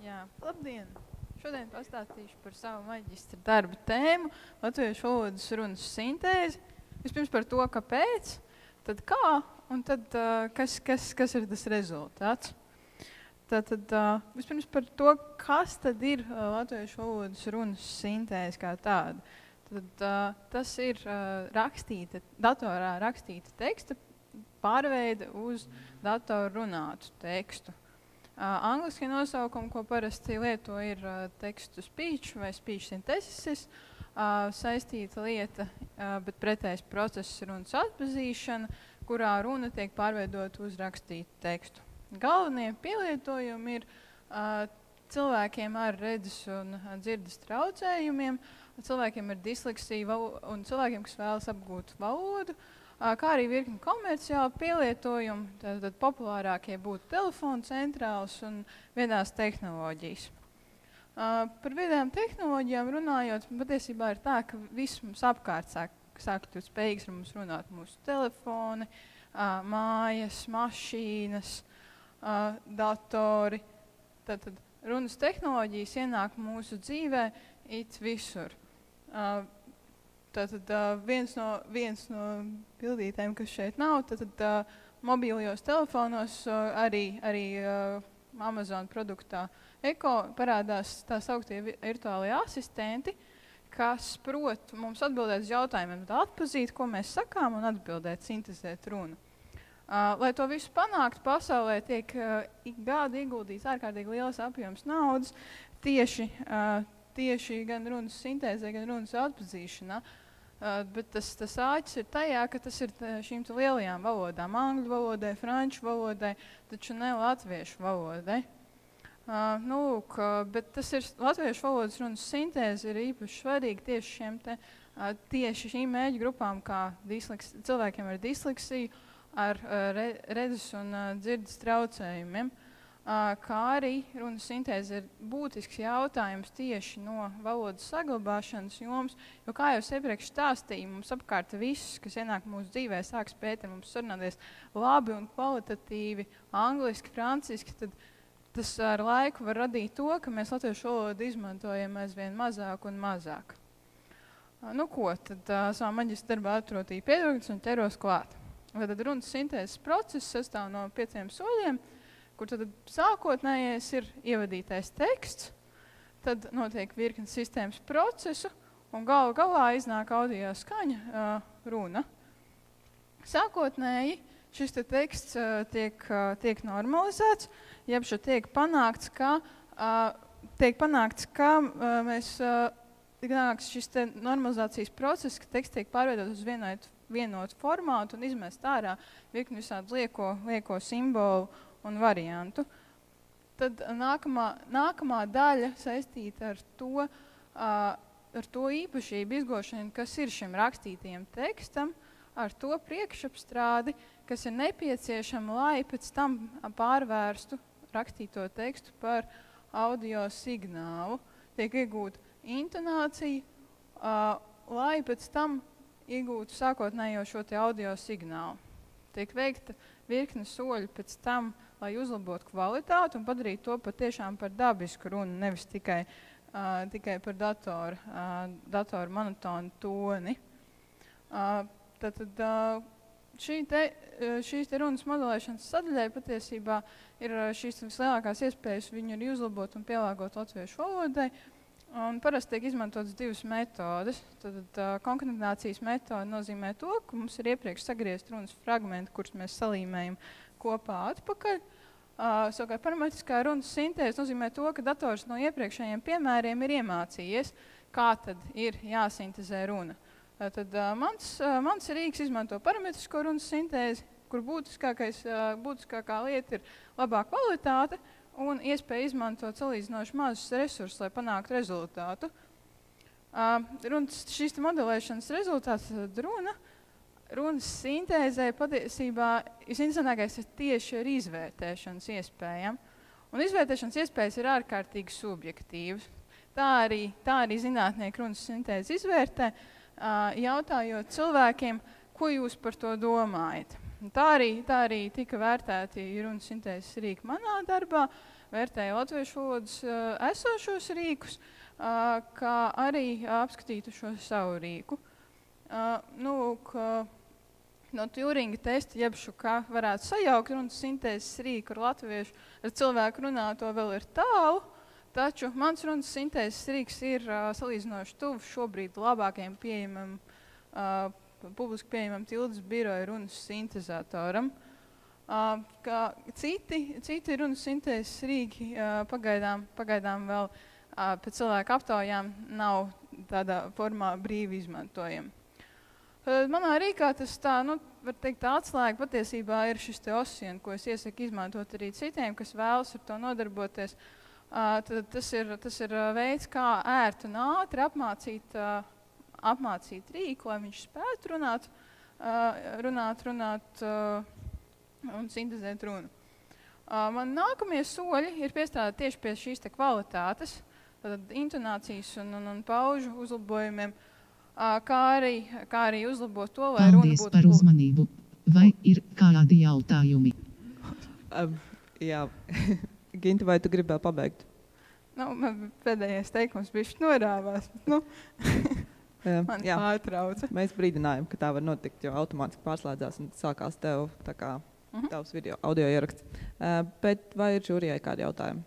Jā, labdien! Šodien pastāstīšu par savu maģistra darba tēmu – latviešu valodas runas sintēzi. Vispirms par to, kāpēc, tad kā un tad kas ir tas rezultāts. Tātad vispirms par to, kas tad ir latviešu valodas runas sintēze kā tāda. Tad tas ir datorā rakstīta teksta pārveide uz datoru runātu tekstu. Angliski nosaukumi, ko parasti lieto, ir text-to-speech vai speech synthesis, saistīta lieta, bet pretējs process ir runas atpazīšana, kurā runa tiek pārveidot uz rakstītu tekstu. Galvenie pielietojumi ir cilvēkiem ar redzes un dzirdes traucējumiem, cilvēkiem ar disleksiju un cilvēkiem, kas vēlas apgūt valodu, kā arī virkni komerciāli pielietojumi, tad populārākie būtu telefona centrāls un viedās tehnoloģijas. Par viedām tehnoloģijām runājot, patiesībā ir tā, ka viss mums apkārt sāk kļūt spējīgs ar mums runāt. Mūsu telefoni, mājas, mašīnas, datori. Tad runas tehnoloģijas ienāk mūsu dzīvē it visur. Tātad viens no bildītēm, kas šeit nav, tad mobīlijos telefonos arī Amazon produktā Eko parādās tā sauktie virtuālie asistenti, kas prot mums atbildēt uz jautājumiem, atpazīt, ko mēs sakām un atbildēt, sintezēt runu. Lai to visu panākt, pasaulē tiek ik gadu ieguldīts ārkārtīgi liels apjoms naudas tieši gan runas sintēzē, gan runas atpazīšanā. Bet tas āķis ir tajā, ka tas ir šīm lielajām valodām, angļu valodai, franču valodai, taču ne latviešu valodai. Bet tas ir latviešu valodas runas sintēze ir īpaši svarīga tieši šīm mēģu grupām, kā cilvēkiem ar disleksiju, ar redzes un dzirdes traucējumiem. Kā arī runas sintēze ir būtisks jautājums tieši no valodas saglabāšanas jomas, jo, kā jau iepriekš stāstīju, mums apkārt viss, kas ienāk mūsu dzīvē, sāk spēt ar mums sarunāties labi un kvalitatīvi, angliski, franciski, tad tas ar laiku var radīt to, ka mēs latviešu valodu izmantojam aizvien mazāk un mazāk. Tad savā maģistra darbā atrotīju piedodas un ķeros klāt. Tad runas sintēzes process sastāv no 5 soļiem, kur tad sākotnējais ir ievadītais teksts, tad notiek virkni sistēmas procesu, un galā iznāk audio skaņa runa. Sākotnēji šis teksts tiek normalizēts, jeb tiek panākts, šis normalizācijas process, ka teksts tiek pārveidot uz vienotu formātu un izmest ārā virkni visādu lieko simbolu un variantu. Tad nākamā daļa saistīta ar to īpašību izgošanu, kas ir šim rakstītajam tekstam, ar to priekšapstrādi, kas ir nepieciešama, lai pēc tam pārvērstu rakstīto tekstu par audio signālu. Tiek iegūta intonācija, lai pēc tam iegūtu sākotnējo šo audio signālu. Tiek veikta virkne soļu pēc tam, lai uzlabotu kvalitāti un padarītu to patiešām par dabisku runu, nevis tikai par datoru monotonu toni. Šīs runas modelēšanas sadaļai patiesībā ir šīs vislielākās iespējas viņu arī uzlabot un pielāgot latviešu valodai. Un parasti tiek izmantotas 2 metodes. Konkatenācijas metode nozīmē to, ka mums ir iepriekš sagriezt runas fragmenti, kurus mēs salīmējam kopā atpakaļ. Savukārt parametriskā runas sintēze nozīmē to, ka dators no iepriekšējiem piemēriem ir iemācījies, kā tad ir jāsintezē runa. Mans rīks izmanto parametrisko runas sintēzi, kur būtiskākā lieta ir labā kvalitāte un iespēja izmantot salīdzinoši mazus resursus, lai panāktu rezultātu. Šīs modelēšanas rezultāts runas sintēzē patiesībā visinteresantākais ir tieši ar izvērtēšanas iespējām. Un izvērtēšanas iespējas ir ārkārtīgi subjektīvas. Tā arī zinātnieki runas sintēzi izvērtē, jautājot cilvēkiem, ko jūs par to domājat. Tā arī tika vērtēti runas sintēzes rīki manā darbā, vērtēja latviešu valodas esošos rīkus, kā arī apskatītu šo savu rīku. No Turinga testa, jeb kā varētu sajaukt runas sintēzes rīku ar latviešu, ar cilvēku runāto vēl ir tālu, taču mans runas sintēzes rīks ir salīdzinoši tuvu šobrīd labākajam pieejamam, publiski pieejamam Tildes biroja runas sintezatoram. Citi runas sintēzes rīki pagaidām vēl pēc cilvēku aptaujām nav tādā formā brīvi izmantojami. Manā rīkā tas var teikt, atslēga patiesībā ir šis te Ocean, ko es iesaku izmantot arī citiem, kas vēlas ar to nodarboties. Tad tas ir veids, kā ērti un ātri apmācīt rīku, lai viņš spētu runāt un sintezēt runu. Man nākamie soļi ir piestrādāt tieši pie šīs te kvalitātes, tad intonācijas un paužu uzlabojumiem, kā arī uzlabot to, lai runa būtu... Paldies par uzmanību. Vai ir kādi jautājumi? Jā. Ginta, vai tu gribēji pabeigt? Man pēdējais teikums bišķi norāvās. Man pārtrauca. Mēs brīdinājām, ka tā var notikt, jo automātiski pārslēdzās un sākās tev tā kā tavs audio ieraksts. Bet vai ir žūrijai kādi jautājumi?